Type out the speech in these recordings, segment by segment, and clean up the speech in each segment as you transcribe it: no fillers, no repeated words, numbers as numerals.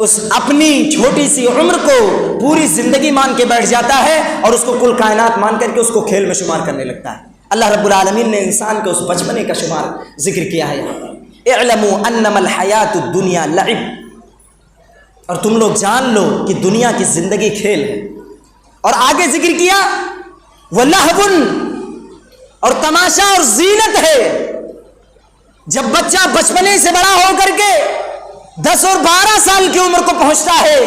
اس اپنی چھوٹی سی عمر کو پوری زندگی مان کے بیٹھ جاتا ہے اور اس کو کل کائنات مان کر کے اس کو کھیل میں شمار کرنے لگتا ہے۔ اللہ رب العالمین نے انسان کے اس بچپنے کا شمار ذکر کیا ہے یہاں پر، اعلموا انما الحیات الدنیا لعب، اور تم لوگ جان لو کہ دنیا کی زندگی کھیل ہے، اور آگے ذکر کیا وَلَهْوٌ، اور تماشا اور زینت ہے۔ جب بچہ بچپنے سے بڑا ہو کر کے 10 اور 12 سال کی عمر کو پہنچتا ہے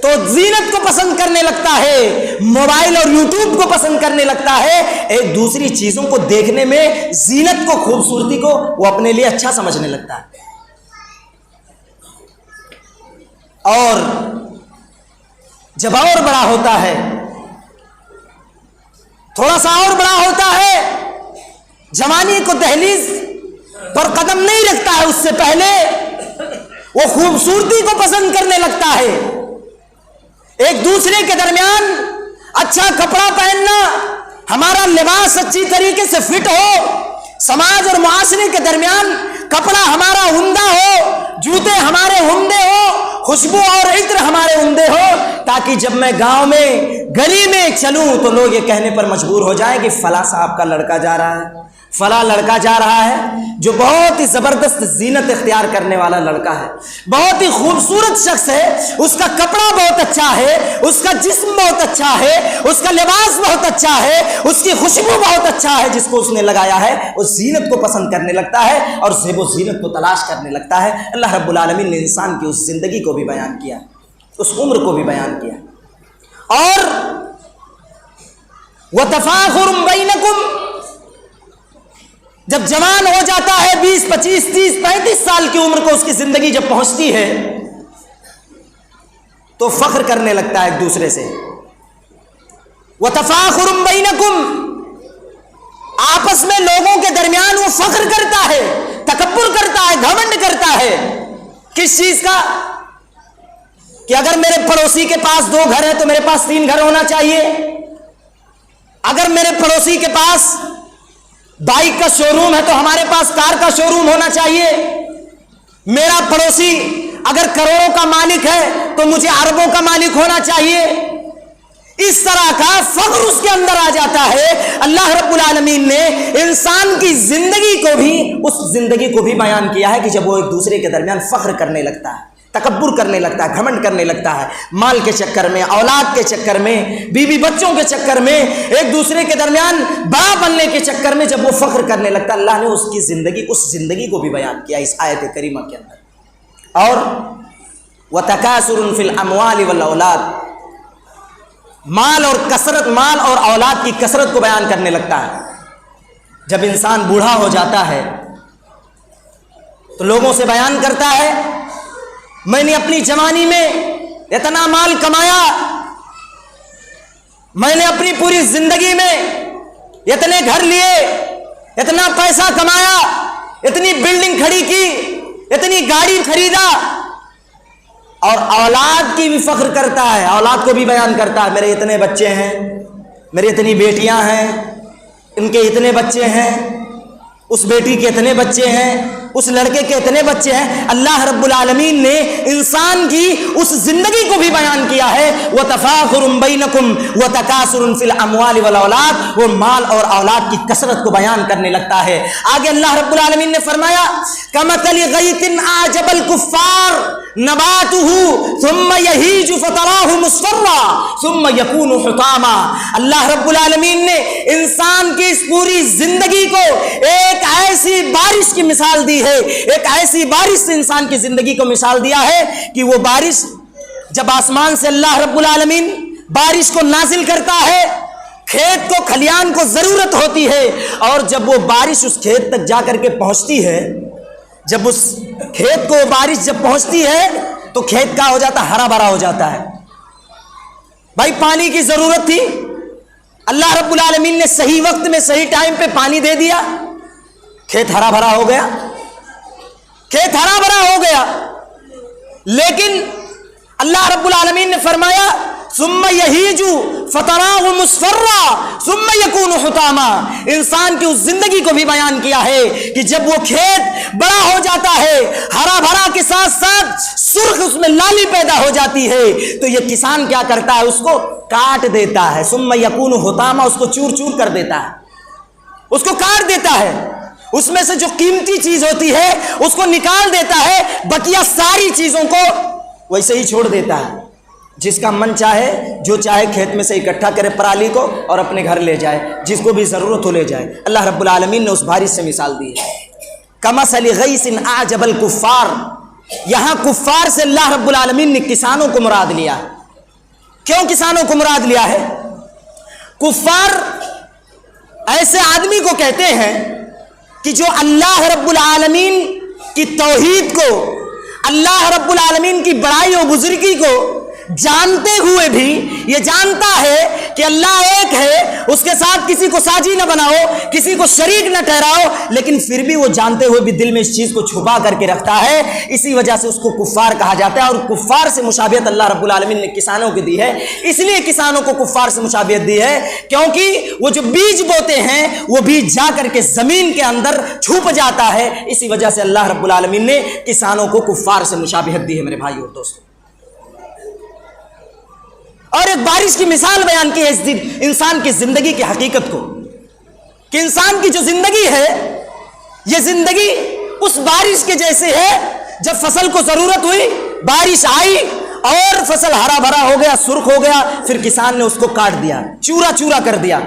تو زینت کو پسند کرنے لگتا ہے، موبائل اور یوٹیوب کو پسند کرنے لگتا ہے، ایک دوسری چیزوں کو دیکھنے میں زینت کو، خوبصورتی کو وہ اپنے لیے اچھا سمجھنے لگتا ہے۔ اور جب اور بڑا ہوتا ہے، تھوڑا سا اور بڑا ہوتا ہے، جوانی کو دہلیز پر قدم نہیں رکھتا ہے، اس سے پہلے وہ خوبصورتی کو پسند کرنے لگتا ہے، ایک دوسرے کے درمیان اچھا کپڑا پہننا، ہمارا لباس اچھی طریقے سے فٹ ہو، سماج اور معاشرے کے درمیان کپڑا ہمارا عمدہ ہو، جوتے ہمارے عمدے ہو، خوشبو اور عطر ہمارے عمدے ہو، تاکہ جب میں گاؤں میں گلی میں چلوں تو لوگ یہ کہنے پر مجبور ہو جائیں کہ فلاں صاحب کا لڑکا جا رہا ہے، فلاں لڑکا جا رہا ہے جو بہت ہی زبردست زینت اختیار کرنے والا لڑکا ہے، بہت ہی خوبصورت شخص ہے، اس کا کپڑا بہت اچھا ہے، اس کا جسم بہت اچھا ہے، اس کا لباس بہت اچھا ہے، اس کی خوشبو بہت اچھا ہے جس کو اس نے لگایا ہے، اس زینت کو پسند کرنے لگتا ہے اور زیب و زینت کو تلاش کرنے لگتا ہے۔ اللہ رب العالمین نے انسان کی اس زندگی کو بھی بیان کیا، اس عمر کو بھی بیان کیا، اور وَتَفَاخُرٌ بَيْنَكُمْ، جب جوان ہو جاتا ہے 20 25 30 35 سال کی عمر کو اس کی زندگی جب پہنچتی ہے تو فخر کرنے لگتا ہے ایک دوسرے سے، وَتَفَاخُرٌ بَيْنَكُمْ، آپس میں لوگوں کے درمیان وہ فخر کرتا ہے، تکبر کرتا ہے، گھمنڈ کرتا ہے، کس چیز کا؟ کہ اگر میرے پڑوسی کے پاس 2 گھر ہیں تو میرے پاس 3 گھر ہونا چاہیے، اگر میرے پڑوسی کے پاس بائک کا شو روم ہے تو ہمارے پاس کار کا شو روم ہونا چاہیے، میرا پڑوسی اگر کروڑوں کا مالک ہے تو مجھے اربوں کا مالک ہونا چاہیے، اس طرح کا فخر اس کے اندر آ جاتا ہے۔ اللہ رب العالمین نے انسان کی زندگی کو بھی، اس زندگی کو بھی بیان کیا ہے کہ جب وہ ایک دوسرے کے درمیان فخر کرنے لگتا ہے، تکبر کرنے لگتا ہے، گھمنڈ کرنے لگتا ہے، مال کے چکر میں، اولاد کے چکر میں، بیوی بچوں کے چکر میں، ایک دوسرے کے درمیان بڑا بننے کے چکر میں جب وہ فخر کرنے لگتا ہے، اللہ نے اس کی زندگی، اس زندگی کو بھی بیان کیا اس آیت کریمہ کے اندر۔ اور وَتَكَاثُرٌ فِي الْأَمْوَالِ وَالْأَوْلَادِ، مال اور کثرت، مال اور اولاد کی کثرت کو بیان کرنے لگتا ہے۔ جب انسان بوڑھا ہو جاتا ہے تو لوگوں سے بیان کرتا ہے میں نے اپنی جوانی میں اتنا مال کمایا، میں نے اپنی پوری زندگی میں اتنے گھر لیے، اتنا پیسہ کمایا، اتنی بلڈنگ کھڑی کی، اتنی گاڑی خریدا، اور اولاد کی بھی فخر کرتا ہے، اولاد کو بھی بیان کرتا ہے، میرے اتنے بچے ہیں، میری اتنی بیٹیاں ہیں، ان کے اتنے بچے ہیں، اس بیٹی کے اتنے بچے ہیں، اس لڑکے کے اتنے بچے ہیں۔ اللہ رب العالمین نے انسان کی اس زندگی کو بھی بیان کیا ہے، وَتَفَاخُرٌ بَيْنَكُمْ وَتَكَاثُرٌ فِي الْأَمْوَالِ وَالْأَوْلَادِ، وہ مال اور اولاد کی کثرت کو بیان کرنے لگتا ہے۔ آگے اللہ رب العالمین نے فرمایا كَمَثَلِ غَيْثٍ أَعْجَبَ الْكُفَّارَ نباته ثم يهيج فتراه مصفرا ثم يكون حطاما۔ اللہ رب العالمین نے انسان کی اس پوری زندگی کو ایک ایسی بارش کی مثال دی ہے، ایک ایسی بارش سے انسان کی زندگی کو مثال دیا ہے کہ وہ بارش جب آسمان سے اللہ رب العالمین بارش کو نازل کرتا ہے، کھیت کو، کھلیان کو ضرورت ہوتی ہے، اور جب وہ بارش اس کھیت تک جا کر کے پہنچتی ہے، جب اس کھیت کو بارش جب پہنچتی ہے تو کھیت کا ہو جاتا ہے، ہرا بھرا ہو جاتا ہے۔ بھائی پانی کی ضرورت تھی، اللہ رب العالمین نے صحیح وقت میں صحیح ٹائم پہ پانی دے دیا، کھیت ہرا بھرا ہو گیا، کھیت ہرا بھرا ہو گیا۔ لیکن اللہ رب العالمین نے فرمایا ثم یہیج فتراہ مصفرا ثم یکون حطاما. انسان کی اس زندگی کو بھی بیان کیا ہے کہ جب وہ کھیت بڑا ہو جاتا ہے، ہرا بھرا کے ساتھ ساتھ سرخ اس میں لالی پیدا ہو جاتی ہے، تو یہ کسان کیا کرتا ہے؟ اس کو کاٹ دیتا ہے. ثم یکون حطاما، اس کو چور چور کر دیتا ہے، اس کو کاٹ دیتا ہے، اس میں سے جو قیمتی چیز ہوتی ہے اس کو نکال دیتا ہے، بقیہ ساری چیزوں کو ویسے ہی چھوڑ دیتا ہے. جس کا من چاہے جو چاہے کھیت میں سے اکٹھا کرے پرالی کو اور اپنے گھر لے جائے، جس کو بھی ضرورت ہو لے جائے. اللہ رب العالمین نے اس بارش سے مثال دی ہے. کمثل غیث اعجب الکفار، یہاں کفار سے اللہ رب العالمین نے کسانوں کو مراد لیا. کیوں کسانوں کو مراد لیا ہے؟ کفار ایسے آدمی کو کہتے ہیں کہ جو اللہ رب العالمین کی توحید کو، اللہ رب العالمین کی بڑائی و بزرگی کو جانتے ہوئے بھی یہ جانتا ہے کہ اللہ ایک ہے، اس کے ساتھ کسی کو ساجی نہ بناؤ، کسی کو شریک نہ ٹھہراؤ، لیکن پھر بھی وہ جانتے ہوئے بھی دل میں اس چیز کو چھپا کر کے رکھتا ہے. اسی وجہ سے اس کو کفار کہا جاتا ہے. اور کفار سے مشابہت اللہ رب العالمین نے کسانوں کی دی ہے. اس لیے کسانوں کو کفار سے مشابہت دی ہے کیونکہ وہ جو بیج بوتے ہیں وہ بیج جا کر کے زمین کے اندر چھپ جاتا ہے. اسی وجہ سے اللہ رب العالمین نے کسانوں کو کفار سے مشابہت دی ہے. میرے بھائی اور دوستو، اور ایک بارش کی مثال بیان کی ہے اس دن انسان کی زندگی کی حقیقت کو، کہ انسان کی جو زندگی ہے یہ زندگی اس بارش کے جیسے ہے. جب فصل کو ضرورت ہوئی، بارش آئی اور فصل ہرا بھرا ہو گیا، سرخ ہو گیا، پھر کسان نے اس کو کاٹ دیا، چورا چورا کر دیا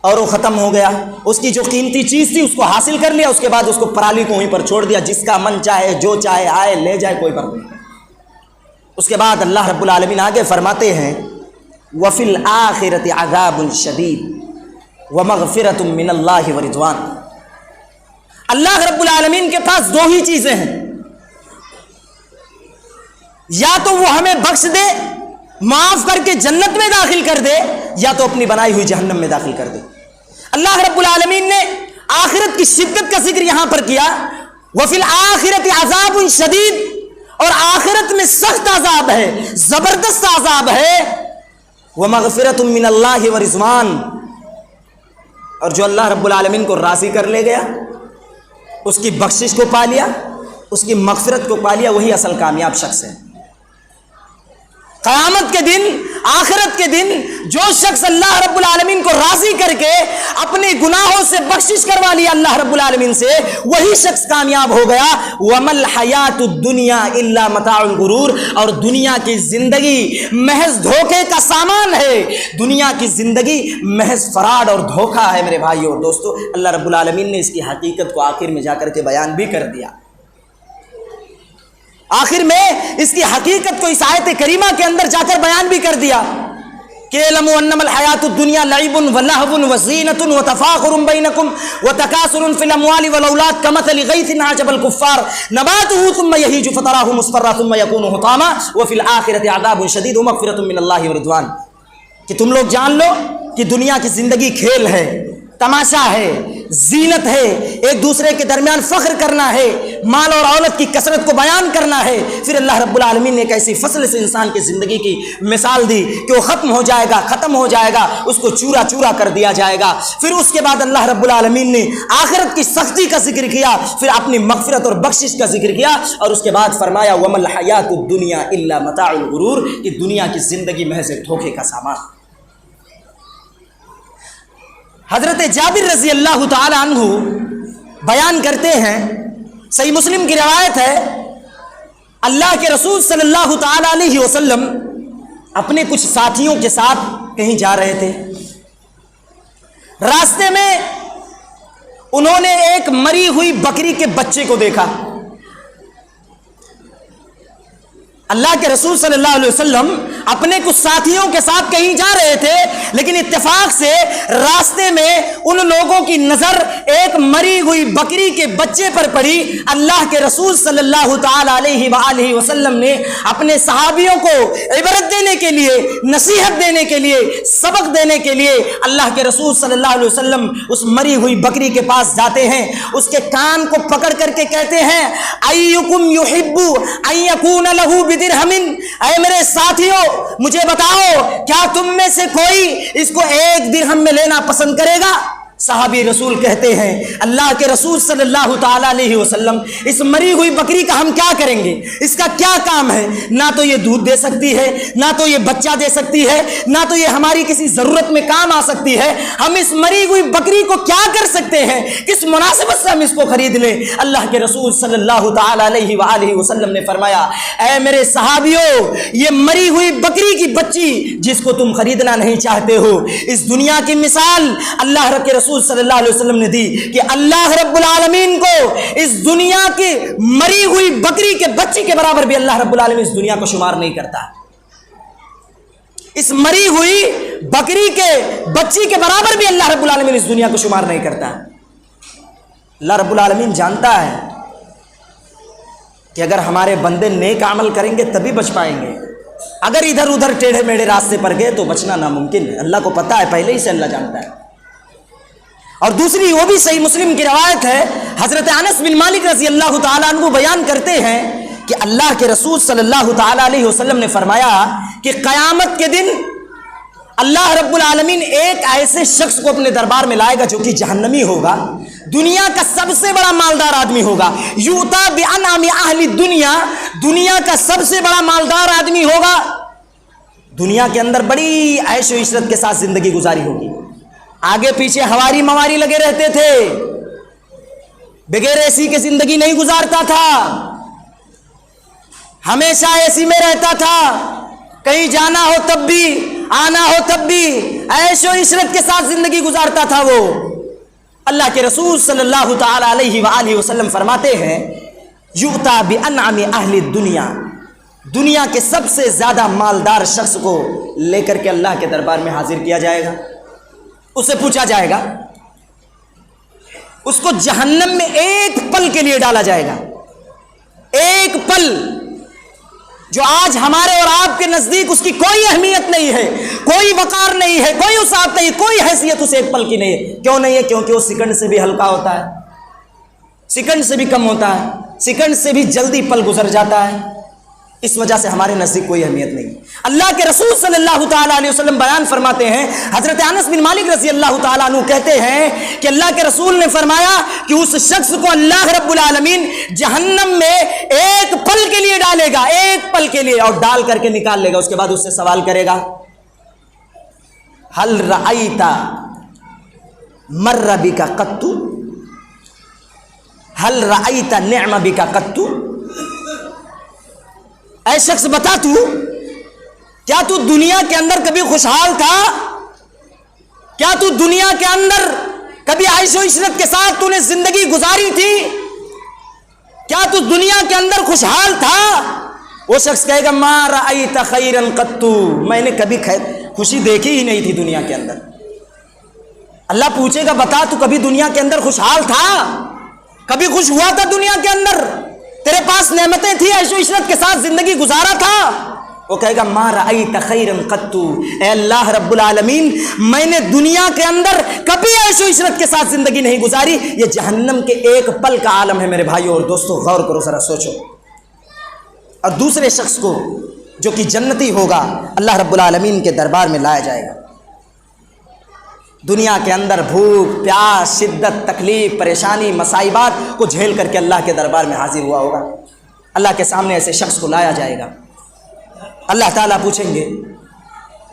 اور وہ ختم ہو گیا. اس کی جو قیمتی چیز تھی اس کو حاصل کر لیا، اس کے بعد اس کو پرالی کو وہیں پر چھوڑ دیا. جس کا من چاہے جو چاہے آئے لے جائے، کوئی فرق نہیں. اس کے بعد اللہ رب العالمین آگے فرماتے ہیں وَفِي الْآخِرَةِ عَذَابٌ شَدِيدٌ وَمَغْفِرَةٌ مِّنَ اللَّهِ وَرِضْوَانٌ. اللہ رب العالمین کے پاس دو ہی چیزیں ہیں، یا تو وہ ہمیں بخش دے، معاف کر کے جنت میں داخل کر دے، یا تو اپنی بنائی ہوئی جہنم میں داخل کر دے. اللہ رب العالمین نے آخرت کی شدت کا ذکر یہاں پر کیا. وَفِي الْآخِرَةِ عَذَابٌ شَدِيدٌ، اور آخرت میں سخت عذاب ہے، زبردست عذاب ہے. وَمَغْفِرَةٌ مِّنَ اللَّهِ وَرِضْوَانٌ، اور جو اللہ رب العالمین کو راضی کر لے گیا، اس کی بخشش کو پا لیا، اس کی مغفرت کو پا لیا، وہی اصل کامیاب شخص ہے. قیامت کے دن، آخرت کے دن جو شخص اللہ رب العالمین کو راضی کر کے اپنے گناہوں سے بخشش کروا لیا اللہ رب العالمین سے، وہی شخص کامیاب ہو گیا. وَمَا الْحَيَاةُ الدُّنْيَا إِلَّا مَتَاعُ الْغُرُورِ، اور دنیا کی زندگی محض دھوکے کا سامان ہے. دنیا کی زندگی محض فراڈ اور دھوکہ ہے. میرے بھائی اور دوستو، اللہ رب العالمین نے اس کی حقیقت کو آخر میں جا کر کے بیان بھی کر دیا. آخر میں اس کی حقیقت کو اس آیت کریمہ کے اندر جا کر بیان بھی کر دیا کہ اعلموا انما الحیات الدنیا لعب ولہو وزینۃ وتفاخر بینکم وتکاثر فی الاموال والاولاد کمثل غیث اعجب الکفار نباتہ ثم یہیج فتراه مصفرا ثم یکون حطاما وفی الآخرۃ عذاب شدید ومغفرۃ من اللہ ورضوان. کہ تم لوگ جان لو کہ دنیا کی زندگی کھیل ہے، تماشا ہے، زینت ہے، ایک دوسرے کے درمیان فخر کرنا ہے، مال اور اولاد کی کثرت کو بیان کرنا ہے. پھر اللہ رب العالمین نے ایک ایسی فصل سے انسان کی زندگی کی مثال دی کہ وہ ختم ہو جائے گا، ختم ہو جائے گا، اس کو چورا چورا کر دیا جائے گا. پھر اس کے بعد اللہ رب العالمین نے آخرت کی سختی کا ذکر کیا، پھر اپنی مغفرت اور بخشش کا ذکر کیا، اور اس کے بعد فرمایا وَمَا الْحَيَاةُ الدُّنْيَا إِلَّا مَتَاعُ الْغُرُورِ، کہ دنیا کی زندگی محض ایک دھوکے کا سامان. حضرت جابر رضی اللہ تعالی عنہ بیان کرتے ہیں، صحیح مسلم کی روایت ہے، اللہ کے رسول صلی اللہ تعالی علیہ وسلم اپنے کچھ ساتھیوں کے ساتھ کہیں جا رہے تھے. راستے میں انہوں نے ایک مری ہوئی بکری کے بچے کو دیکھا. اللہ کے رسول صلی اللہ علیہ وسلم اپنے کچھ ساتھیوں کے ساتھ کہیں جا رہے تھے، لیکن اتفاق سے راستے میں ان لوگوں کی نظر ایک مری ہوئی بکری کے بچے پر پڑی. اللہ کے رسول صلی اللہ تعالی علیہ وآلہ وسلم نے اپنے صحابیوں کو عبرت دینے کے لیے، نصیحت دینے کے لیے، سبق دینے کے لیے اللہ کے رسول صلی اللہ علیہ وسلم اس مری ہوئی بکری کے پاس جاتے ہیں، اس کے کان کو پکڑ کر کے کہتے ہیں ایکم یحب ان یکون لہ بدرہمن، اے میرے ساتھیوں مجھے بتاؤ کیا تم میں سے کوئی اس کو 1 درہم میں لینا پسند کرے گا؟ صحابی رسول کہتے ہیں اللہ کے رسول صلی اللہ تعالی علیہ وسلم اس مری ہوئی بکری کا ہم کیا کریں گے؟ اس کا کیا کام ہے؟ نہ تو یہ دودھ دے سکتی ہے، نہ تو یہ بچہ دے سکتی ہے، نہ تو یہ ہماری کسی ضرورت میں کام آ سکتی ہے، ہم اس مری ہوئی بکری کو کیا کر سکتے ہیں؟ کس مناسبت سے ہم اس کو خرید لیں؟ اللہ کے رسول صلی اللہ تعالی علیہ وآلہ وسلم نے فرمایا اے میرے صحابیوں، یہ مری ہوئی بکری کی بچی جس کو تم خریدنا نہیں چاہتے ہو، اس دنیا کی مثال اللہ کے رسول صلی اللہ علیہ وسلم نے دی کہ اللہ رب العالمین کو اس دنیا کی مری ہوئی بکری کے بچی کے برابر بھی اللہ رب العالمین اس دنیا کو شمار نہیں کرتا۔ اس مری ہوئی بکری کے بچی کے برابر بھی اللہ رب العالمین اس دنیا کو شمار نہیں کرتا۔ اللہ رب العالمین جانتا ہے کہ اگر ہمارے بندے نیک عمل کریں گے تبھی بچ پائیں گے، اگر ادھر ادھر ٹیڑھے میڑھے راستے پر گئے تو بچنا ناممکن ہے۔ اللہ کو پتا ہے، پہلے ہی سے اللہ جانتا ہے۔ اور دوسری وہ بھی صحیح مسلم کی روایت ہے، حضرت انس بن مالک رضی اللہ تعالیٰ عنہ بیان کرتے ہیں کہ اللہ کے رسول صلی اللہ تعالیٰ علیہ وسلم نے فرمایا کہ قیامت کے دن اللہ رب العالمین ایک ایسے شخص کو اپنے دربار میں لائے گا جو کہ جہنمی ہوگا، دنیا کا سب سے بڑا مالدار آدمی ہوگا، یؤتی بانعم اہل الدنیا، دنیا کا سب سے بڑا مالدار آدمی ہوگا، دنیا کے اندر بڑی عیش و عشرت کے ساتھ زندگی گزاری ہوگی، آگے پیچھے ہواری مواری لگے رہتے تھے، بغیر اے سی کے زندگی نہیں گزارتا تھا، ہمیشہ اے سی میں رہتا تھا، کہیں جانا ہو تب بھی، آنا ہو تب بھی عیش و عشرت کے ساتھ زندگی گزارتا تھا وہ۔ اللہ کے رسول صلی اللہ تعالی علیہ وآلہ وسلم فرماتے ہیں یؤتی بانعم اہل الدنیا، دنیا کے سب سے زیادہ مالدار شخص کو لے کر کے اللہ کے دربار میں حاضر کیا جائے گا، اسے پوچھا جائے گا، اس کو جہنم میں ایک پل کے لیے ڈالا جائے گا، ایک پل جو آج ہمارے اور آپ کے نزدیک اس کی کوئی اہمیت نہیں ہے، کوئی وقار نہیں ہے، کوئی وسعت نہیں، کوئی حیثیت اس ایک پل کی نہیں ہے۔ کیوں نہیں ہے؟ کیونکہ وہ سیکنڈ سے بھی ہلکا ہوتا ہے، سیکنڈ سے بھی کم ہوتا ہے، سیکنڈ سے بھی جلدی پل گزر جاتا ہے، اس وجہ سے ہمارے نزدیک کوئی اہمیت نہیں۔ اللہ کے رسول صلی اللہ تعالیٰ علیہ وسلم بیان فرماتے ہیں، حضرت انس بن مالک رضی اللہ تعالیٰ عنہ کہتے ہیں کہ اللہ کے رسول نے فرمایا کہ اس شخص کو اللہ رب العالمین جہنم میں ایک پل کے لیے ڈالے گا، ایک پل کے لیے، اور ڈال کر کے نکال لے گا، اس کے بعد اس سے سوال کرے گا هل رأیت مر بک قط، هل رأیت نعم بک قط، اے شخص بتا تو کیا تو دنیا کے اندر کبھی خوشحال تھا؟ کیا تو دنیا کے اندر کبھی عیش و عشرت کے ساتھ تو نے زندگی گزاری تھی؟ کیا تو دنیا کے اندر خوشحال تھا؟ وہ شخص کہے گا ما رأیت خیرا قط، میں نے کبھی خوشی دیکھی ہی نہیں تھی دنیا کے اندر۔ اللہ پوچھے گا بتا تو کبھی دنیا کے اندر خوشحال تھا؟ کبھی خوش ہوا تھا دنیا کے اندر؟ تیرے پاس نعمتیں تھی، عیش و عشرت کے ساتھ زندگی گزارا تھا؟ وہ کہے گا ما رأیت خیرا قط، اے اللہ رب العالمین میں نے دنیا کے اندر کبھی عیش و عشرت کے ساتھ زندگی نہیں گزاری۔ یہ جہنم کے ایک پل کا عالم ہے میرے بھائیوں اور دوستوں، غور کرو ذرا، سوچو۔ اور دوسرے شخص کو جو کہ جنتی ہوگا اللہ رب العالمین کے دربار میں لایا جائے گا، دنیا کے اندر بھوک پیاس شدت تکلیف پریشانی مصائبات کو جھیل کر کے اللہ کے دربار میں حاضر ہوا ہوگا، اللہ کے سامنے ایسے شخص کو لایا جائے گا، اللہ تعالیٰ پوچھیں گے،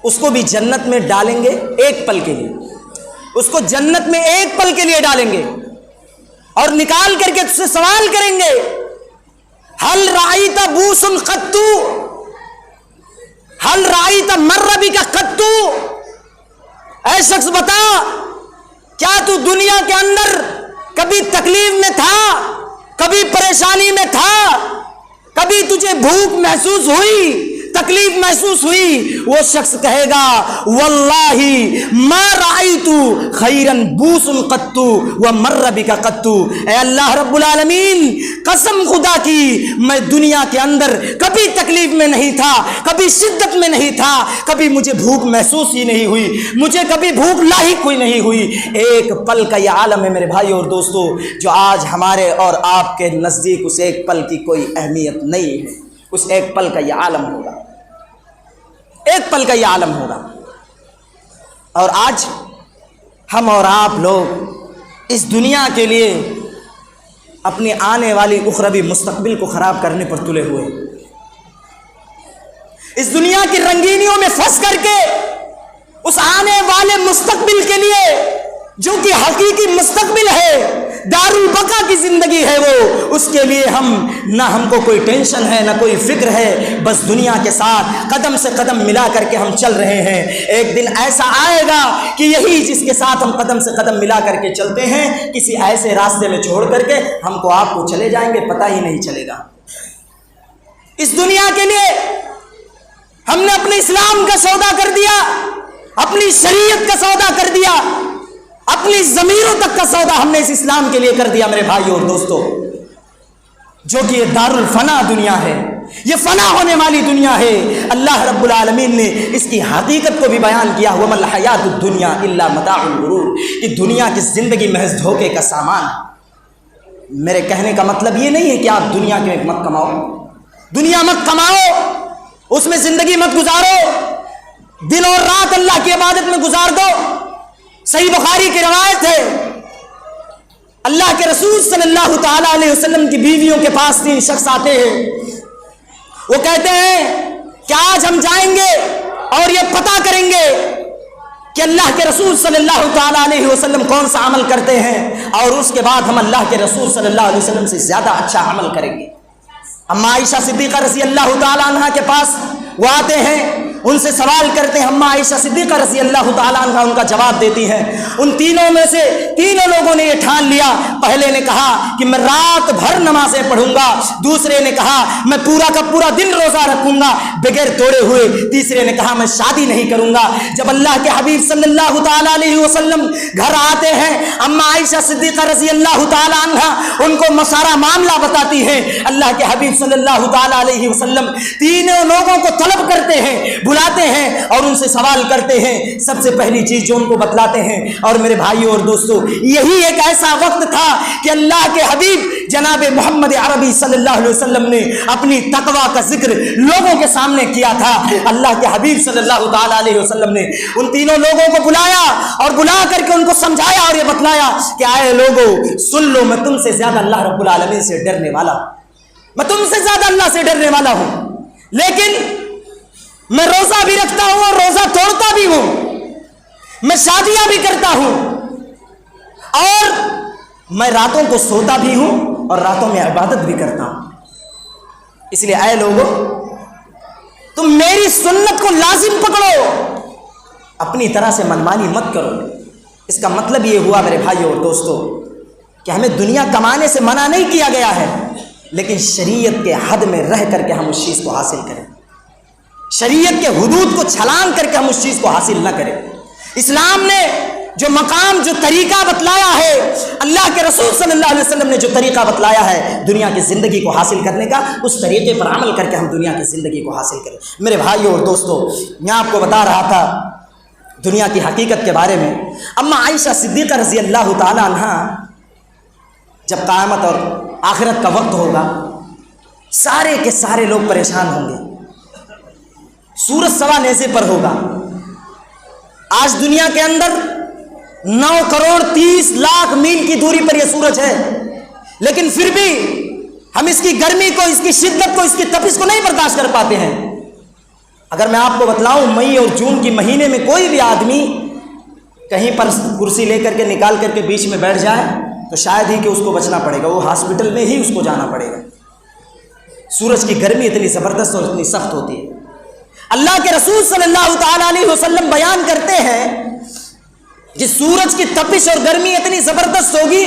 اس کو بھی جنت میں ڈالیں گے ایک پل کے لیے، اس کو جنت میں ایک پل کے لیے ڈالیں گے اور نکال کر کے اس سے سوال کریں گے هل رأیت بوس قط، هل رأیت مر بک قط، اے شخص بتا کیا تو دنیا کے اندر کبھی تکلیف میں تھا، کبھی پریشانی میں تھا، کبھی تجھے بھوک محسوس ہوئی، تکلیف محسوس ہوئی؟ وہ شخص کہے گا واللہ ما رأیت خیرا بوس قط ومر بک قط، اے اللہ رب العالمین قسم خدا کی میں دنیا کے اندر کبھی تکلیف میں نہیں تھا، کبھی شدت میں نہیں تھا، کبھی مجھے بھوک محسوس ہی نہیں ہوئی، مجھے کبھی بھوک لاحق ہوئی نہیں ہوئی۔ ایک پل کا یہ عالم ہے میرے بھائی اور دوستو، جو آج ہمارے اور آپ کے نزدیک اس ایک پل کی کوئی اہمیت نہیں ہے۔ اس ایک پل کا یہ عالم ہوگا، ایک پل کا یہ عالم ہوگا۔ اور آج ہم اور آپ لوگ اس دنیا کے لیے اپنی آنے والی اخروی مستقبل کو خراب کرنے پر تلے ہوئے، اس دنیا کی رنگینیوں میں پھنس کر کے اس آنے والے مستقبل کے لیے جو کہ حقیقی مستقبل ہے، دار البقا کی زندگی ہے وہ، اس کے لیے ہم کو کوئی ٹینشن ہے نہ کوئی فکر ہے، بس دنیا کے ساتھ قدم سے قدم ملا کر کے ہم چل رہے ہیں۔ ایک دن ایسا آئے گا کہ یہی جس کے ساتھ ہم قدم سے قدم ملا کر کے چلتے ہیں، کسی ایسے راستے میں چھوڑ کر کے ہم کو آپ کو چلے جائیں گے، پتہ ہی نہیں چلے گا۔ اس دنیا کے لیے ہم نے اپنے اسلام کا سودا کر دیا، اپنی شریعت کا سودا کر دیا، اپنی ضمیروں تک کا سودا ہم نے اس اسلام کے لیے کر دیا میرے بھائیو اور دوستو، جو کہ یہ دار الفنا دنیا ہے، یہ فنا ہونے والی دنیا ہے۔ اللہ رب العالمین نے اس کی حقیقت کو بھی بیان کیا، وَمَا الْحَيَاةُ الدُّنْيَا إِلَّا مَتَاعُ الْغُرُورِ، کہ دنیا کی زندگی محض دھوکے کا سامان ہے۔ میرے کہنے کا مطلب یہ نہیں ہے کہ آپ دنیا کے مت کماؤ، دنیا مت کماؤ، اس میں زندگی مت گزارو، دن اور رات اللہ کی عبادت میں گزار دو۔ صحیح بخاری کی روایت ہے، اللہ کے رسول صلی اللہ تعالی علیہ وسلم کی بیویوں کے پاس 3 شخص آتے ہیں، وہ کہتے ہیں کہ آج ہم جائیں گے اور یہ پتہ کریں گے کہ اللہ کے رسول صلی اللہ تعالی علیہ وسلم کون سا عمل کرتے ہیں، اور اس کے بعد ہم اللہ کے رسول صلی اللہ علیہ وسلم سے زیادہ اچھا عمل کریں گے۔ اما عائشہ صدیقہ رضی اللہ تعالی عنہا کے پاس وہ آتے ہیں، ان سے سوال کرتے ہیں، اما عائشہ صدیقہ رضی اللہ تعالیٰ عنہ ان کا جواب دیتی ہیں۔ ان تینوں میں سے تینوں لوگوں نے یہ ٹھان لیا، پہلے نے کہا کہ میں رات بھر نمازیں پڑھوں گا، دوسرے نے کہا میں پورا کا پورا دن روزہ رکھوں گا بغیر توڑے ہوئے، تیسرے نے کہا میں شادی نہیں کروں گا۔ جب اللہ کے حبیب صلی اللہ تعالیٰ علیہ وسلم گھر آتے ہیں، اما عائشہ صدیقہ رضی اللہ تعالیٰ عنہ ان کو سارا معاملہ بتاتی ہیں۔ اللہ کے حبیب صلی اللہ تعالیٰ علیہ وسلم تینوں لوگوں کو طلب کرتے ہیں، بلاتے ہیں اور ان سے سوال کرتے ہیں۔ سب سے پہلی چیز جو ان کو بتلاتے ہیں، اور میرے بھائیوں اور دوستوں یہی ایک ایسا وقت تھا کہ اللہ کے حبیب جناب محمد عربی صلی اللہ علیہ وسلم نے اپنی تقویٰ کا ذکر لوگوں کے سامنے کیا تھا۔ اللہ کے حبیب صلی اللہ تعالی علیہ وسلم نے ان تینوں لوگوں کو بلایا اور بلا کر کے ان کو سمجھایا اور یہ بتلایا کہ آئے لوگوں سن لو، میں تم سے زیادہ اللہ رب العالمین سے ڈرنے والا ہوں، میں تم سے زیادہ اللہ سے ڈرنے والا ہوں، لیکن میں روزہ بھی رکھتا ہوں اور روزہ توڑتا بھی ہوں، میں شادیاں بھی کرتا ہوں، اور میں راتوں کو سوتا بھی ہوں اور راتوں میں عبادت بھی کرتا ہوں۔ اس لیے اے لوگوں تم میری سنت کو لازم پکڑو، اپنی طرح سے منمانی مت کرو۔ اس کا مطلب یہ ہوا میرے بھائیوں اور دوستوں کہ ہمیں دنیا کمانے سے منع نہیں کیا گیا ہے، لیکن شریعت کے حد میں رہ کر کے ہم اس چیز کو حاصل کریں، شریعت کے حدود کو چھلانگ کر کے ہم اس چیز کو حاصل نہ کریں۔ اسلام نے جو مقام جو طریقہ بتلایا ہے، اللہ کے رسول صلی اللہ علیہ وسلم نے جو طریقہ بتلایا ہے دنیا کی زندگی کو حاصل کرنے کا، اس طریقے پر عمل کر کے ہم دنیا کی زندگی کو حاصل کریں۔ میرے بھائیوں اور دوستوں میں آپ کو بتا رہا تھا دنیا کی حقیقت کے بارے میں۔ اما عائشہ صدیقہ رضی اللہ تعالی عنہا جب قیامت اور آخرت کا وقت ہوگا، سارے کے سارے لوگ پریشان ہوں گے، سورج سوا نیزے پر ہوگا۔ آج دنیا کے اندر 9 کروڑ 30 لاکھ میل کی دوری پر یہ سورج ہے، لیکن پھر بھی ہم اس کی گرمی کو، اس کی شدت کو، اس کی تپش کو نہیں برداشت کر پاتے ہیں۔ اگر میں آپ کو بتلاؤں مئی اور جون کے مہینے میں کوئی بھی آدمی کہیں پر کرسی لے کر کے نکال کر کے بیچ میں بیٹھ جائے تو شاید ہی کہ اس کو بچنا پڑے گا، وہ ہاسپٹل میں ہی اس کو جانا پڑے گا۔ سورج کی گرمی اتنی زبردست اور اتنی سخت ہوتی ہے۔ اللہ کے رسول صلی اللہ تعالی علیہ وسلم بیان کرتے ہیں کہ سورج کی تپش اور گرمی اتنی زبردست ہوگی،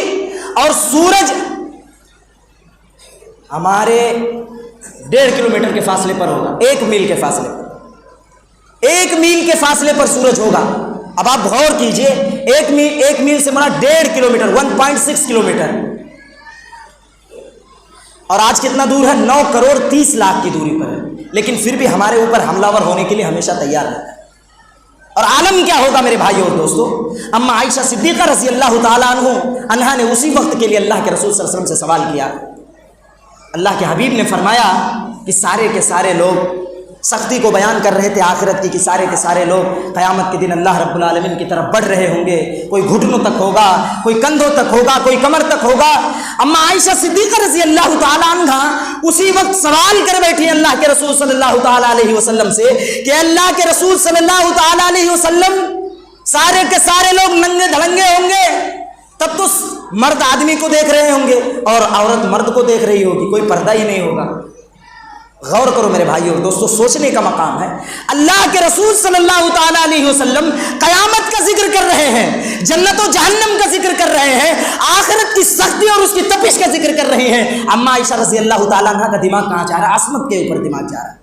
اور سورج ہمارے 1.5 کلومیٹر کے فاصلے پر ہوگا، 1 میل کے فاصلے پر، 1 میل کے فاصلے پر سورج ہوگا۔ اب آپ غور کیجئے، 1 میل سے مراد 1.5 کلومیٹر، 1.6 کلومیٹر، اور آج کتنا دور ہے؟ 9 کروڑ 30 لاکھ کی دوری پر ہے، لیکن پھر بھی ہمارے اوپر حملہ ور ہونے کے لیے ہمیشہ تیار رہتا ہے۔ اور عالم کیا ہوگا میرے بھائیوں اور دوستوں؟ اما عائشہ صدیقہ رضی اللہ تعالیٰ عنہا نے اسی وقت کے لیے اللہ کے رسول صلی اللہ علیہ وسلم سے سوال کیا۔ اللہ کے حبیب نے فرمایا کہ سارے کے سارے لوگ سختی کو بیان کر رہے تھے آخرت کی، کہ سارے کے سارے لوگ قیامت کے دن اللہ رب العالمین کی طرف بڑھ رہے ہوں گے، کوئی گھٹنوں تک ہوگا، کوئی کندھوں تک ہوگا، کوئی کمر تک ہوگا۔ اما عائشہ صدیقہ رضی اللہ تعالی عنہ اسی وقت سوال کر بیٹھی اللہ کے رسول صلی اللہ تعالی علیہ وسلم سے کہ اللہ کے رسول صلی اللہ تعالی علیہ وسلم، سارے کے سارے لوگ ننگے دھڑنگے ہوں گے، تب تو مرد آدمی کو دیکھ رہے ہوں گے اور عورت مرد کو دیکھ رہی ہوگی، کوئی پردہ ہی نہیں ہوگا۔ غور کرو میرے بھائی اور دوستو، سوچنے کا مقام ہے۔ اللہ کے رسول صلی اللہ تعالی علیہ وسلم قیامت کا ذکر کر رہے ہیں، جنت و جہنم کا ذکر کر رہے ہیں، آخرت کی سختی اور اس کی تپش کا ذکر کر رہے ہیں۔ اما عائشہ رضی اللہ تعالیٰ عنہ کا دماغ کہاں جا رہا ہے؟ عصمت کے اوپر دماغ جا رہا ہے۔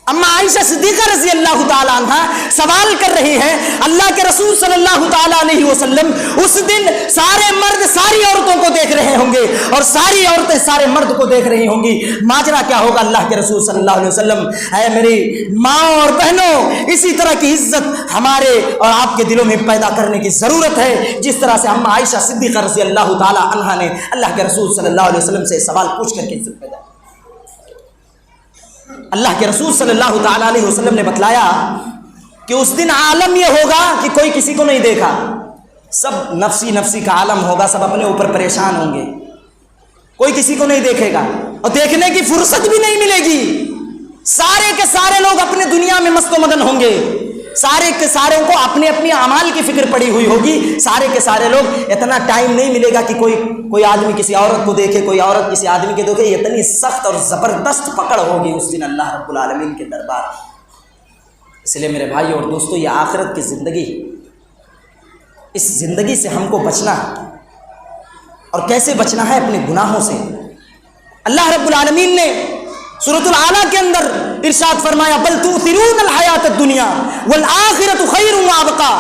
اما عائشہ صدیقہ رضی اللہ تعالیٰ عنہ سوال کر رہی ہیں اللہ کے رسول صلی اللہ تعالیٰ علیہ وسلم، اس دن سارے مرد ساری عورتوں کو دیکھ رہے ہوں گے اور ساری عورتیں سارے مرد کو دیکھ رہی ہوں گی، ماجرا کیا ہوگا؟ اللہ کے رسول صلی اللہ علیہ وسلم، اے میری ماں اور بہنوں، اسی طرح کی عزت ہمارے اور آپ کے دلوں میں پیدا کرنے کی ضرورت ہے، جس طرح سے اما عائشہ صدیقہ رضی اللہ تعالیٰ عنہ نے اللہ کے رسول صلی اللہ علیہ وسلم سے سوال پوچھ کر کے عزت پیدا۔ اللہ کے رسول صلی اللہ تعالیٰ علیہ وسلم نے بتلایا کہ اس دن عالم یہ ہوگا کہ کوئی کسی کو نہیں دیکھا، سب نفسی نفسی کا عالم ہوگا، سب اپنے اوپر پریشان ہوں گے، کوئی کسی کو نہیں دیکھے گا اور دیکھنے کی فرصت بھی نہیں ملے گی، سارے کے سارے لوگ اپنے دنیا میں مست و مگن ہوں گے، سارے کے سارے کو اپنے اپنے اعمال کی فکر پڑی ہوئی ہوگی، سارے کے سارے لوگ اتنا ٹائم نہیں ملے گا کہ کوئی آدمی کسی عورت کو دیکھے، کوئی عورت کسی آدمی کو دیکھے، اتنی سخت اور زبردست پکڑ ہوگی اس دن اللہ رب العالمین کے دربار۔ اس لیے میرے بھائی اور دوستو، یہ آخرت کی زندگی، اس زندگی سے ہم کو بچنا ہے، اور کیسے بچنا ہے؟ اپنے گناہوں سے۔ اللہ رب العالمین نے سورۃ الاعلیٰ کے اندر ارشاد فرمایا بل تؤثرون الحیات الدنیا والآخرۃ خیر وابقیٰ،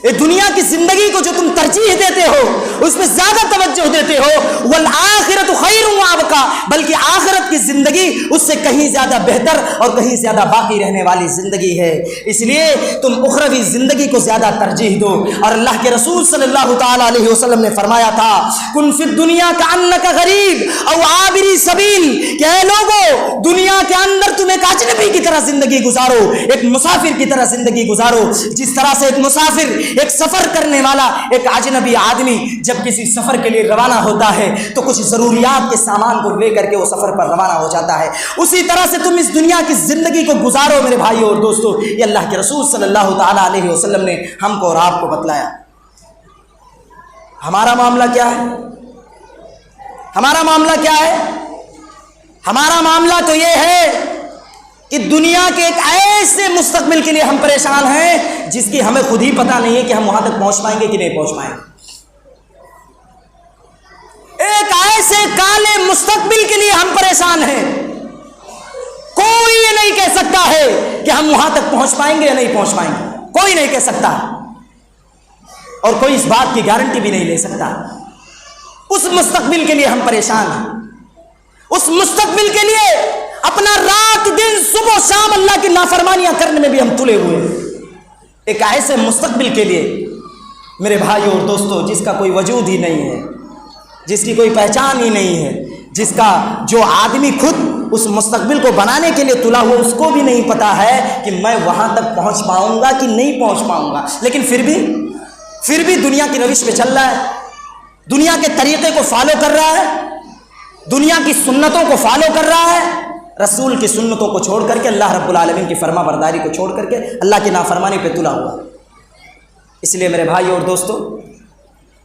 یہ دنیا کی زندگی کو جو تم ترجیح دیتے ہو، اس میں زیادہ توجہ دیتے ہو، والآخرۃ خیر وابقیٰ، بلکہ آخرت کی زندگی اس سے کہیں زیادہ بہتر اور کہیں زیادہ باقی رہنے والی زندگی ہے، اس لیے تم اخروی زندگی کو زیادہ ترجیح دو۔ اور اللہ کے رسول صلی اللہ تعالی علیہ وسلم نے فرمایا تھا کن فی الدنیا کأنک غریب او عابری سبیل، کہ اے لوگو، دنیا کے اندر تم ایک اجنبی کی طرح زندگی گزارو، ایک مسافر کی طرح زندگی گزارو، جس طرح سے ایک مسافر، ایک سفر کرنے والا، ایک اجنبی آدمی جب کسی سفر کے لیے روانہ ہوتا ہے تو کچھ ضروریات کے سامان کو لے کر کے وہ سفر پر روانہ ہو جاتا ہے، اسی طرح سے تم اس دنیا کی زندگی کو گزارو میرے بھائی اور دوستو۔ یہ اللہ کے رسول صلی اللہ تعالی علیہ وسلم نے ہم کو اور آپ کو بتلایا۔ ہمارا معاملہ کیا ہے؟ ہمارا معاملہ کیا ہے؟ ہمارا معاملہ تو یہ ہے کہ دنیا کے ایک ایسے مستقبل کے لیے ہم پریشان ہیں جس کی ہمیں خود ہی پتہ نہیں ہے کہ ہم وہاں تک پہنچ پائیں گے کہ نہیں پہنچ پائیں گے، ایک ایسے کالے مستقبل کے لیے ہم پریشان ہیں، کوئی یہ نہیں کہہ سکتا ہے کہ ہم وہاں تک پہنچ پائیں گے یا نہیں پہنچ پائیں گے، کوئی نہیں کہہ سکتا، اور کوئی اس بات کی گارنٹی بھی نہیں لے سکتا۔ اس مستقبل کے لیے ہم پریشان ہیں، اس مستقبل کے لیے اپنا رات دن صبح و شام اللہ کی نافرمانیاں کرنے میں بھی ہم تلے ہوئے ہیں، ایک ایسے مستقبل کے لیے میرے بھائی اور دوستو جس کا کوئی وجود ہی نہیں ہے، جس کی کوئی پہچان ہی نہیں ہے، جس کا جو آدمی خود اس مستقبل کو بنانے کے لیے تلا ہوا اس کو بھی نہیں پتا ہے کہ میں وہاں تک پہنچ پاؤں گا کہ نہیں پہنچ پاؤں گا، لیکن پھر بھی دنیا کی روش پہ چل رہا ہے، دنیا کے طریقے کو فالو کر رہا ہے، دنیا کی سنتوں کو فالو کر رہا ہے، رسول کی سنتوں کو چھوڑ کر کے، اللہ رب العالمین کی فرما برداری کو چھوڑ کر کے اللہ کی نافرمانی پہ تلا ہوا۔ اس لیے میرے بھائی اور دوستو،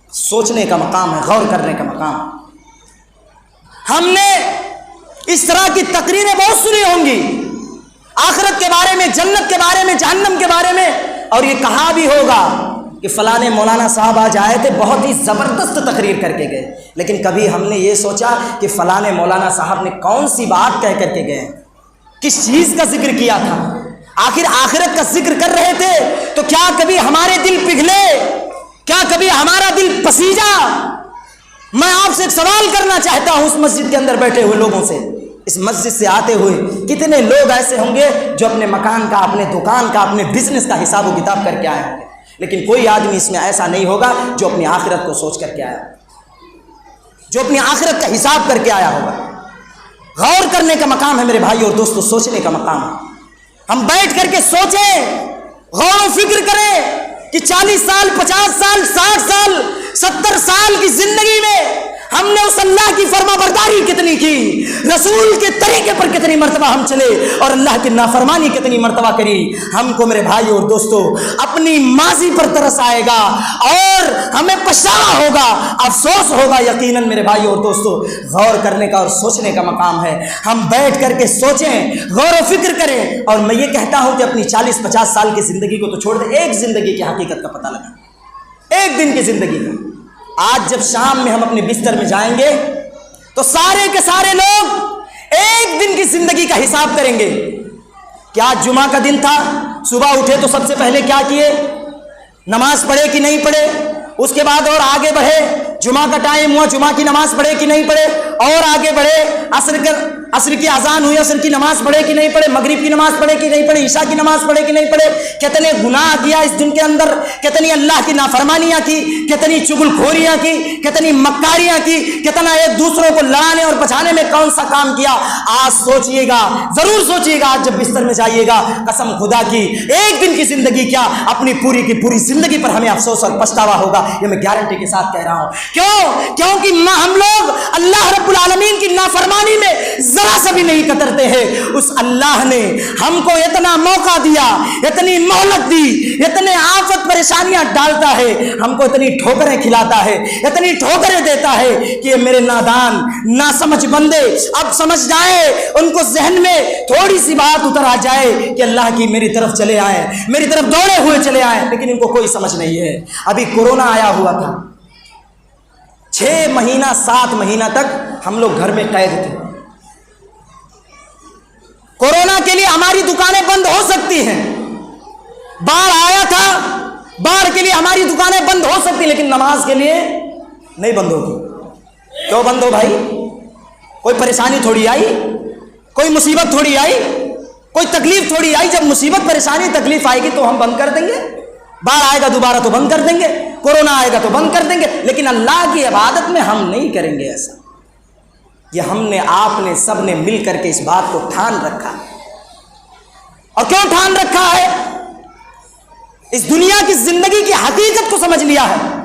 سوچنے کا مقام ہے، غور کرنے کا مقام ہے۔ ہم نے اس طرح کی تقریریں بہت سنی ہوں گی، آخرت کے بارے میں، جنت کے بارے میں، جہنم کے بارے میں، اور یہ کہا بھی ہوگا کہ فلاں مولانا صاحب آج آئے تھے، بہت ہی زبردست تقریر کر کے گئے، لیکن کبھی ہم نے یہ سوچا کہ فلاں مولانا صاحب نے کون سی بات کہہ کر کے گئے، کس چیز کا ذکر کیا تھا، آخر آخرت کا ذکر کر رہے تھے تو کیا کبھی ہمارے دل پگھلے، کیا کبھی ہمارا دل پسیجا؟ میں آپ سے ایک سوال کرنا چاہتا ہوں، اس مسجد کے اندر بیٹھے ہوئے لوگوں سے، اس مسجد سے آتے ہوئے کتنے لوگ ایسے ہوں گے جو اپنے مکان کا، اپنے دکان کا، اپنے بزنس کا حساب و کتاب کر کے آئے ہوں گے، لیکن کوئی آدمی اس میں ایسا نہیں ہوگا جو اپنی آخرت کو سوچ کر کے آیا، جو اپنی آخرت کا حساب کر کے آیا ہوگا۔ غور کرنے کا مقام ہے میرے بھائی اور دوستو، سوچنے کا مقام ہے۔ ہم بیٹھ کر کے سوچیں، غور و فکر کریں کہ 40 سال 50 سال 60 سال 70 سال کی زندگی میں ہم نے اس اللہ کی فرما برداری کتنی کی، رسول کے طریقے پر کتنی مرتبہ ہم چلے اور اللہ کی نافرمانی کتنی مرتبہ کری۔ ہم کو میرے بھائی اور دوستو اپنی ماضی پر ترس آئے گا اور ہمیں پچھتاوا ہوگا، افسوس ہوگا یقیناً میرے بھائی اور دوستو۔ غور کرنے کا اور سوچنے کا مقام ہے، ہم بیٹھ کر کے سوچیں، غور و فکر کریں۔ اور میں یہ کہتا ہوں کہ اپنی 40-50 سال کی زندگی کو تو چھوڑ دیں، ایک زندگی کی حقیقت کا پتہ لگا، ایک دن کی زندگی کا۔ آج جب شام میں ہم اپنے بستر میں جائیں گے تو سارے کے سارے لوگ ایک دن کی زندگی کا حساب کریں گے کہ آج جمعہ کا دن تھا، صبح اٹھے تو سب سے پہلے کیا کیے، نماز پڑھے کہ نہیں پڑھے، اس کے بعد اور آگے بڑھے، جمعہ کا ٹائم ہوا، جمعہ کی نماز پڑھے کہ نہیں پڑھے، اور آگے بڑھے، عصر کی اذان ہوئی، عصر کی نماز پڑھے کہ نہیں پڑھے، مغرب کی نماز پڑھے کہ نہیں پڑھے، عشاء کی نماز پڑھے کہ نہیں پڑھے، کتنے گناہ کیا اس دن کے اندر، کتنی اللہ کی نافرمانیاں کی، کتنی چغل خوریاں کی، کتنی مکاریاں کی، کتنا ایک دوسروں کو لڑانے اور بچانے میں کون سا کام کیا۔ آج سوچئے گا، ضرور سوچئے گا، آج جب بستر میں جائیے گا، قسم خدا کی ایک دن کی زندگی کیا، اپنی پوری کی پوری زندگی پر ہمیں افسوس اور پچھتاوا ہوگا، یہ میں گارنٹی کے ساتھ کہہ رہا ہوں۔ کیونکہ ہم لوگ اللہ رب العالمین کی نافرمانی میں ذرا سا بھی نہیں کترتے ہیں۔ اس اللہ نے ہم کو اتنا موقع دیا، اتنی مہلت دی، اتنے آفت پریشانیاں ڈالتا ہے، ہم کو اتنی ٹھوکریں کھلاتا ہے، اتنی ٹھوکریں دیتا ہے کہ یہ میرے نادان ناسمجھ بندے اب سمجھ جائیں، ان کو ذہن میں تھوڑی سی بات اتر آ جائے کہ اللہ کی میری طرف چلے آئیں، میری طرف دوڑے ہوئے چلے آئیں، لیکن ان کو کوئی سمجھ نہیں ہے۔ ابھی کورونا آیا ہوا تھا، 6 مہینہ 7 مہینہ تک ہم لوگ گھر میں قید تھے۔ کورونا کے لیے ہماری دکانیں بند ہو سکتی ہیں، باڑھ آیا تھا، باڑھ کے لیے ہماری دکانیں بند ہو سکتی، لیکن نماز کے لیے نہیں بند ہوگی۔ کیوں بند ہو بھائی؟ کوئی پریشانی تھوڑی آئی، کوئی مصیبت تھوڑی آئی، کوئی تکلیف تھوڑی آئی۔ جب مصیبت پریشانی تکلیف آئے گی تو ہم بند کر دیں گے، باڑھ آئے گا دوبارہ تو بند کر دیں گے، کورونا آئے گا تو بند کر دیں گے، لیکن اللہ کی عبادت میں ہم نہیں کریں گے ایسا۔ یہ ہم نے، آپ نے، سب نے مل کر کے اس بات کو ٹھان رکھا۔ اور کیوں ٹھان رکھا ہے؟ اس دنیا کی زندگی کی حقیقت کو سمجھ لیا ہے،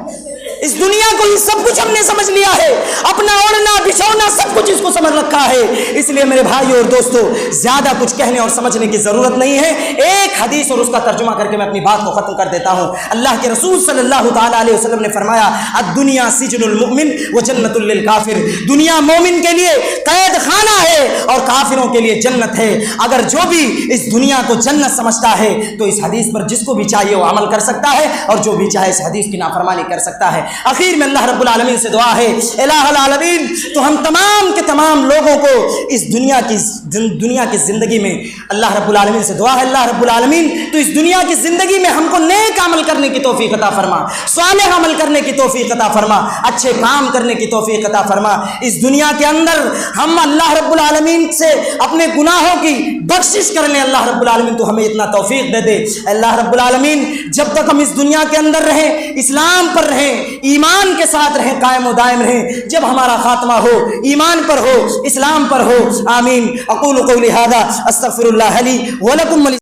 اس دنیا کو یہ سب کچھ ہم نے سمجھ لیا ہے، اپنا اوڑھنا بچھونا سب کچھ اس کو سمجھ رکھا ہے۔ اس لیے میرے بھائی اور دوستو زیادہ کچھ کہنے اور سمجھنے کی ضرورت نہیں ہے۔ ایک حدیث اور اس کا ترجمہ کر کے میں اپنی بات کو ختم کر دیتا ہوں۔ اللہ کے رسول صلی اللہ تعالیٰ علیہ وسلم نے فرمایا، الدنیا سجن المؤمن وجنت للکافر، دنیا مومن کے لیے قید خانہ ہے اور کافروں کے لیے جنت ہے۔ اگر جو بھی اس دنیا کو جنت سمجھتا ہے تو اس حدیث پر جس کو بھی چاہیے وہ عمل کر سکتا ہے، اور جو بھی چاہے اس حدیث کی نافرمانی کر سکتا ہے۔ آخر میں اللہ رب العالمین سے دعا ہے، الہ العالمین تو ہم تمام کے تمام لوگوں کو اس دنیا کی زندگی میں، اللہ رب العالمین سے دعا ہے، اللہ رب العالمین تو اس دنیا کی زندگی میں ہم کو نیک عمل کرنے کی توفیق عطا فرما، صالح عمل کرنے کی توفیق عطا فرما، اچھے کام کرنے کی توفیق عطا فرما۔ اس دنیا کے اندر ہم اللہ رب العالمین سے اپنے گناہوں کی بخشش کر لیں، اللہ رب العالمین تو ہمیں اتنا توفیق دے دے۔ اللہ رب العالمین جب تک ہم اس دنیا کے اندر رہیں، اسلام پر رہیں، ایمان کے ساتھ رہیں، قائم و دائم رہیں، جب ہمارا خاتمہ ہو ایمان پر ہو، اسلام پر ہو، آمین۔ اقول قولی ھذا استغفر اللہ لی ولکم۔